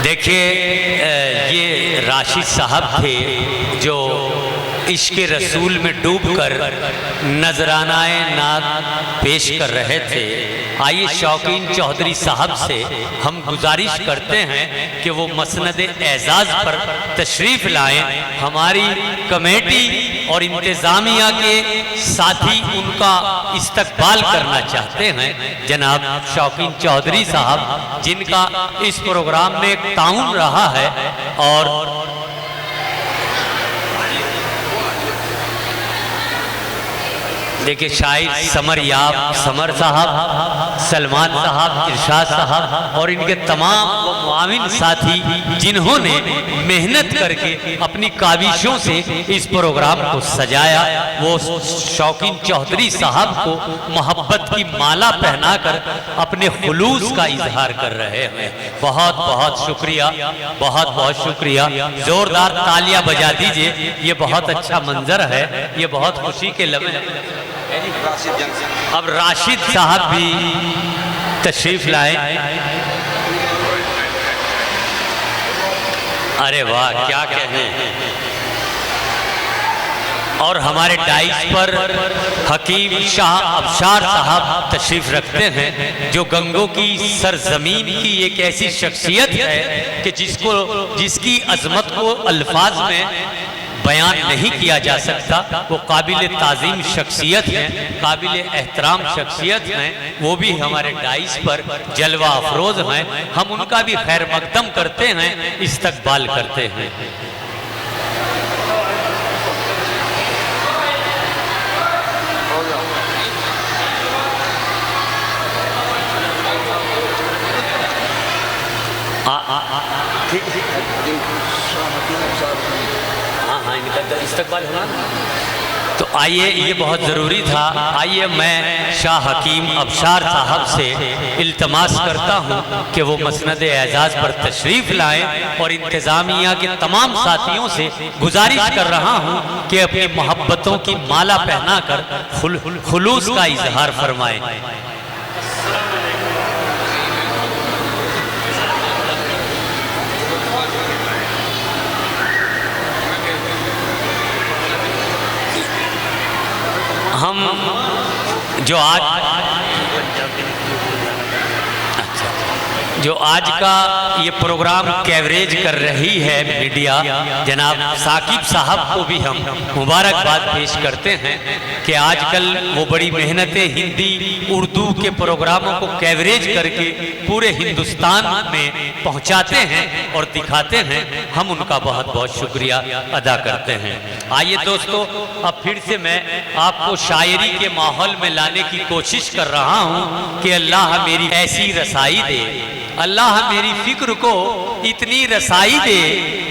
देखिए, ये राशिद साहब थे जो इश्क़ रसूल में डूबकर नजरानाए नात पेश कर रहे थे। आइए शौकीन चौधरी साहब से हम गुजारिश करते हैं कि वो मसनद एजाज़ पर तशरीफ़ लाएं। हमारी कमेटी और इंतज़ामिया के साथी उनका इस्तकबाल करना चाहते हैं। जनाब शौकीन चौधरी साहब, जिनका इस प्रोग्राम में एक ताउन रहा है, और देखिए शायर समर याब समर साहब, सलमान साहब, इरशाद साहब और इनके तमाम मुआविन साथी जिन्होंने मेहनत करके अपनी काविशों से इस प्रोग्राम को सजाया, वो शौकीन चौधरी साहब को मोहब्बत की माला पहनाकर अपने खुलूस का इजहार कर रहे हैं। बहुत बहुत शुक्रिया, बहुत बहुत शुक्रिया। जोरदार तालियां बजा दीजिए, ये बहुत अच्छा मंजर है, ये बहुत खुशी के लम्हे। अब राशिद साहब भी तशरीफ लाए। अरे वाह, क्या कहें। और हमारे डाइस पर हकीम शाह अबशार साहब तशरीफ रखते हैं, जो गंगों की सरजमीन की एक ऐसी शख्सियत है कि जिसकी अजमत को अल्फाज में बयान नहीं किया जा सकता। वो काबिल ताज़ीम शख्सियत हैं, काबिल एहतराम शख्सियत हैं। वो भी हमारे डाइस पर जलवा अफरोज हैं। हम उनका भी खैर मकदम करते हैं, इस्तकबाल करते हैं। हाँ, इनका इस्तकबाल होना। तो आइए, ये बहुत ज़रूरी था। आइए मैं शाह हकीम अबशार साहब से इल्तमास करता हूँ कि वो मसनद एजाज़ पर तशरीफ़ लाएं, और इंतज़ामिया के तमाम साथियों से गुजारिश कर रहा हूँ कि अपनी मोहब्बतों की माला पहनाकर खुलूस का इजहार फरमाएं। हम जो आज का ये प्रोग्राम कवरेज कर रही है मीडिया, जनाब साकिब साहब को भी हम मुबारकबाद पेश करते हैं कि आजकल वो बड़ी मेहनतें हिंदी उर्दू के प्रोग्रामों को कवरेज करके पूरे हिंदुस्तान में पहुंचाते हैं और दिखाते हैं। हम उनका बहुत बहुत शुक्रिया अदा करते हैं। आइए दोस्तों, अब फिर से मैं आपको शायरी के माहौल में लाने की कोशिश कर रहा हूँ कि अल्लाह मेरी ऐसी रसाई दे, अल्लाह मेरी फिक्र को इतनी रसाई दे,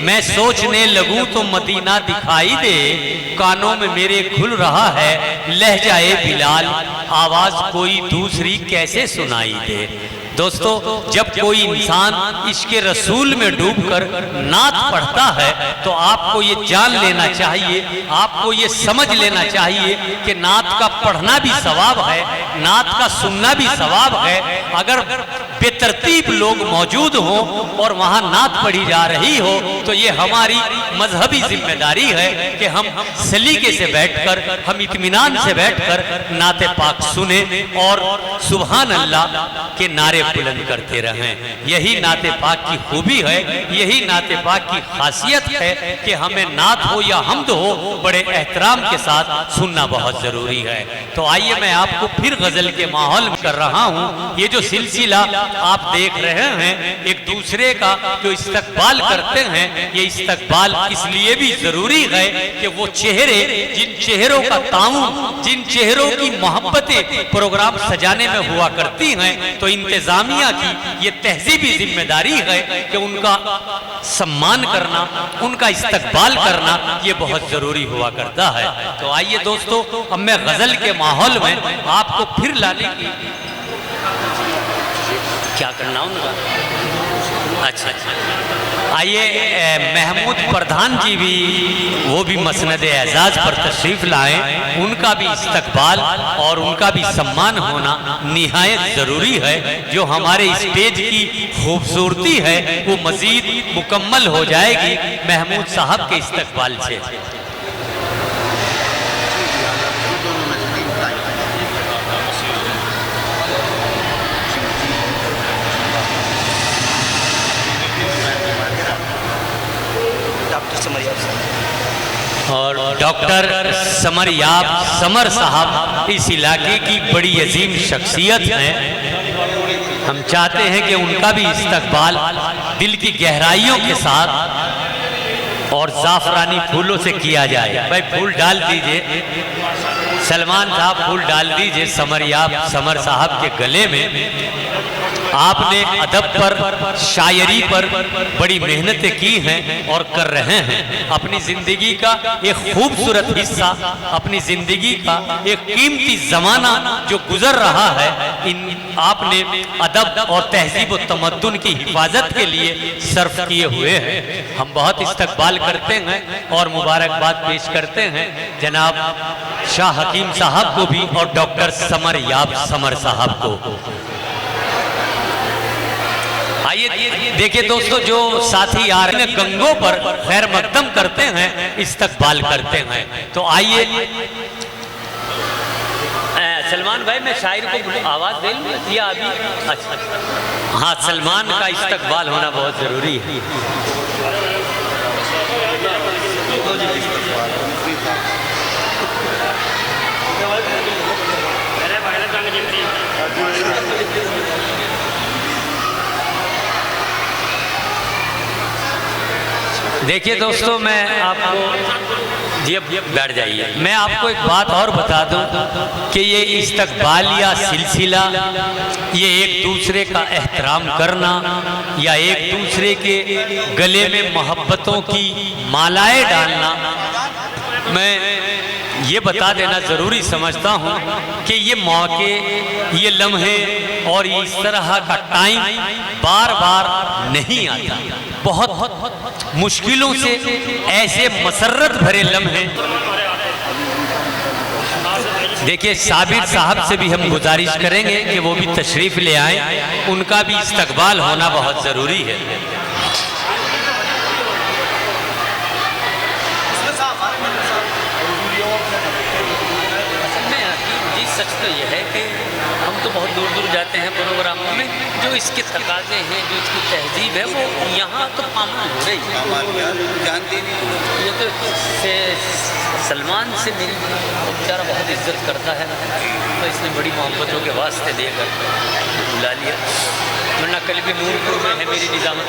मैं सोचने लगूं तो मदीना दिखाई दे। कानों में मेरे खुल रहा है लहजाए बिलाल, आवाज कोई दूसरी कैसे सुनाई दे। दोस्तों, जब कोई इंसान इश्क़ रसूल में डूबकर नात पढ़ता है तो आपको ये जान लेना चाहिए, आपको ये समझ लेना चाहिए कि नात का पढ़ना भी सवाब है, नात का सुनना भी सवाब है। अगर बेतरतीब लोग मौजूद हों और वहाँ नात पढ़ी जा रही हो तो ये हमारी मजहबी जिम्मेदारी है कि हम सलीके से बैठकर, हम इत्मीनान से बैठकर नाते पाक सुने और सुभान अल्लाह के नारे बुलंद करते रहें। यही नाते पाक की खूबी है, यही नाते पाक की खासियत है कि हमें नात हो या हमद हो, बड़े एहतराम के साथ सुनना बहुत जरूरी है। तो आइए मैं आपको फिर गजल के माहौल में कर रहा हूँ। ये जो सिलसिला आप देख रहे हैं, एक दूसरे का जो इस्तकबाल करते हैं, ये इस्तकबाल इसलिए भी जरूरी है कि वो चेहरे, जिन चेहरों का ताउन, जिन चेहरों की मोहब्बतें प्रोग्राम सजाने में हुआ करती हैं, तो इंतजामिया की ये तहजीबी जिम्मेदारी है कि उनका सम्मान करना, उनका इस्तकबाल करना ये बहुत जरूरी हुआ करता है। तो आइए दोस्तों, अब मैं गजल के माहौल में आपको फिर लाने की क्या करना उनका अच्छा, आइए महमूद प्रधान जी भी, वो भी मसनद एजाज पर तशरीफ लाएं। उनका भी इस्तकबाल और उनका भी सम्मान होना निहायत ज़रूरी है। जो हमारे स्टेज की खूबसूरती है वो मज़ीद मुकम्मल हो जाएगी महमूद साहब के इस्तकबाल से। और डॉक्टर समरयाब समर साहब इस इलाके की बड़ी अजीम शख्सियत हैं। हम चाहते हैं कि उनका भी इस्तकबाल दिल की गहराइयों के साथ और ज़ाफ़रानी फूलों से किया जाए। भाई फूल डाल दीजिए, सलमान साहब फूल डाल दीजिए समरयाब समर साहब के गले में। आपने अदब पर, शायरी पर बड़ी मेहनतें की हैं और कर रहे हैं। अपनी ज़िंदगी का एक खूबसूरत हिस्सा, अपनी ज़िंदगी का एक कीमती ज़माना जो गुज़र रहा है, इन आपने अदब और तहजीब व तमद्दुन की हिफाजत के लिए सर्फ किए हुए हैं। हम बहुत इस्तकबाल करते हैं और मुबारकबाद पेश करते हैं जनाब शाह हकीम साहब को भी और डॉक्टर समरयाब समर साहब को। आइए देखिए दोस्तों, जो साथी आ रहे हैं गंगों पर खैर मकदम करते हैं, इस्तकबाल करते हैं। तो आइए सलमान भाई, मैं शायर को आवाज़ दे लूँ या अभी? अच्छा, हाँ, सलमान का इस्तकबाल होना बहुत ज़रूरी है। देखिए दोस्तों, मैं आपको जी अब बैठ जाइए, मैं आपको एक बात और बता दूं कि ये इस्तकबाल या सिलसिला, ये एक दूसरे का एहतराम करना या एक दूसरे के गले में मोहब्बतों की मालाएं डालना, मैं ये बता देना ज़रूरी समझता हूँ कि ये मौके, ये लम्हे और इस तरह का टाइम बार बार नहीं आता। बहुत मुश्किलों से ऐसे मसर्रत भरे लम्हे। देखिए साबिर साहब से भी हम गुजारिश करेंगे कि वो भी तशरीफ़ ले आए, उनका भी इस्तकबाल होना बहुत ज़रूरी है। सच तो यह है कि हम तो बहुत दूर दूर जाते हैं प्रोग्रामों में, जो इसके तकाज़े हैं, जो इसकी तहजीब है, वो यहाँ तो पामाल हो रही है। जानते नहीं, ये तो सलमान से मेरी बेचारा बहुत इज्जत करता है, तो इसने बड़ी मोहब्बतों के वास्ते देकर बुला लिया, वरना कल भी नूरपुर में है मेरी निज़ामत।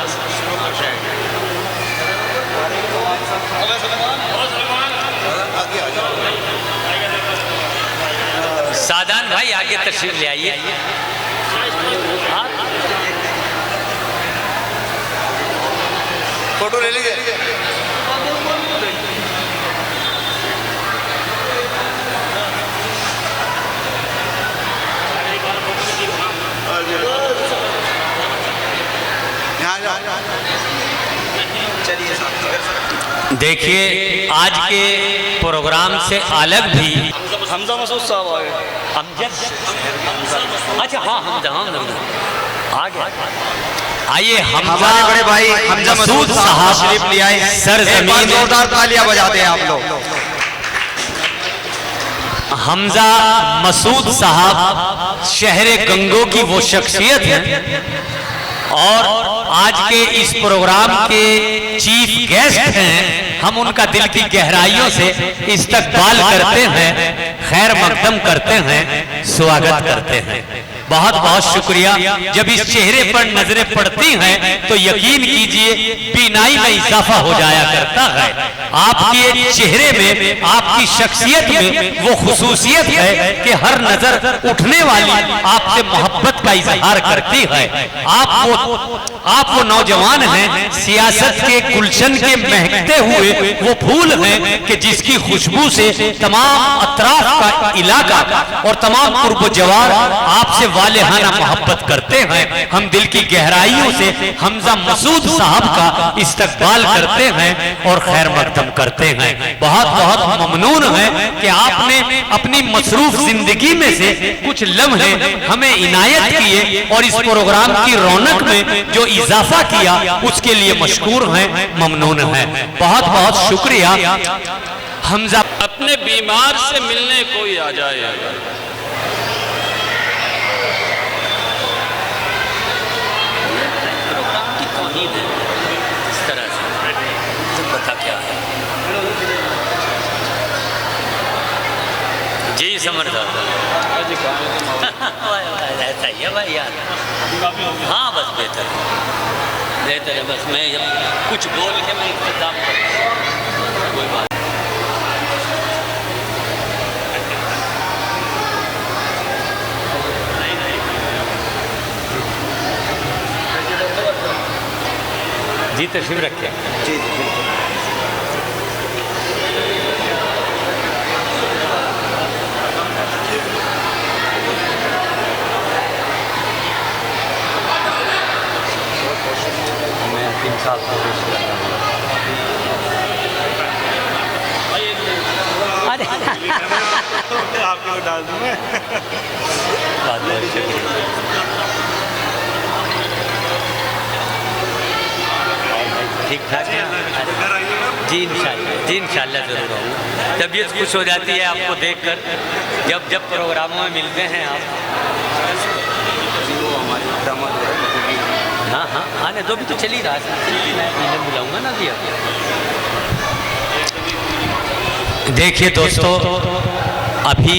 सादान भाई आगे तशरीफ ले आइए। फोटो ले लीजिए। देखिए आज के प्रोग्राम से अलग भी हमजा मसूद साहब आ गए। अच्छा हाँ, हमजा आ गए। आइए हमजा बड़े भाई हमजा मसूद साहब शरीफ ले आए। सरजमीन जोरदार तालियां बजाते हैं आप लोग। हमजा मसूद साहब शहरे गंगों की वो शख्सियत है और आज के इस प्रोग्राम के चीफ गेस्ट हैं। हम उनका दिल की गहराइयों से इस्तकबाल करते हैं, खैर मकदम करते हैं, स्वागत करते हैं। बहुत बहुत शुक्रिया। जब इस चेहरे पर नजरें पड़ती हैं तो यकीन कीजिए बीनाई में इजाफा हो जाया करता है। आपके चेहरे में, आपकी शख्सियत में वो खुसूसियत है कि हर नजर उठने वाली आपसे मोहब्बत का इजहार करती है। आप वो नौजवान हैं, सियासत के गुलशन के महकते हुए वो फूल हैं कि जिसकी खुशबू से तमाम अतराफ का इलाका और तमाम कुर्ब जवार आपसे वालेहाना मोहब्बत करते हैं। हम दिल की गहराइयों से हमजा मसूद साहब का इस्तकबाल करते हैं और खैर मकदम करते हैं। बहुत बहुत ममनून है कि आपने अपनी मसरूफ जिंदगी में से कुछ लम्हे हमें इनायत किए और इस प्रोग्राम की रौनक में जो इजाफा किया उसके लिए मशकूर हैं, ममनून हैं। बहुत बहुत शुक्रिया। हमजा अपने बीमार से मिलने कोई आ जाए प्रोग्राम की तौहीन है इस तरह से तो पता क्या है जी समझ ऐसा ही है भाई यार। हाँ बस बेहतर है बस मैं कुछ बोल के मैं इंतजाम करूँ कोई बात जी तशरीफ रखें। जी जी मैं हकीम साहब को पेश करता हूँ। अरे आपको डाल दूँ मैं। बहुत बहुत शुक्रिया। ठीक ठाक है जी इंशाल्लाह ज़रूर आऊँगा। तबीयत खुश हो जाती है आपको देखकर जब प्रोग्रामों में मिलते हैं आप। हाँ हाँ आने दो भी तो चली रहा है। मैं बुलाऊंगा ना भी अब। देखिए दोस्तों अभी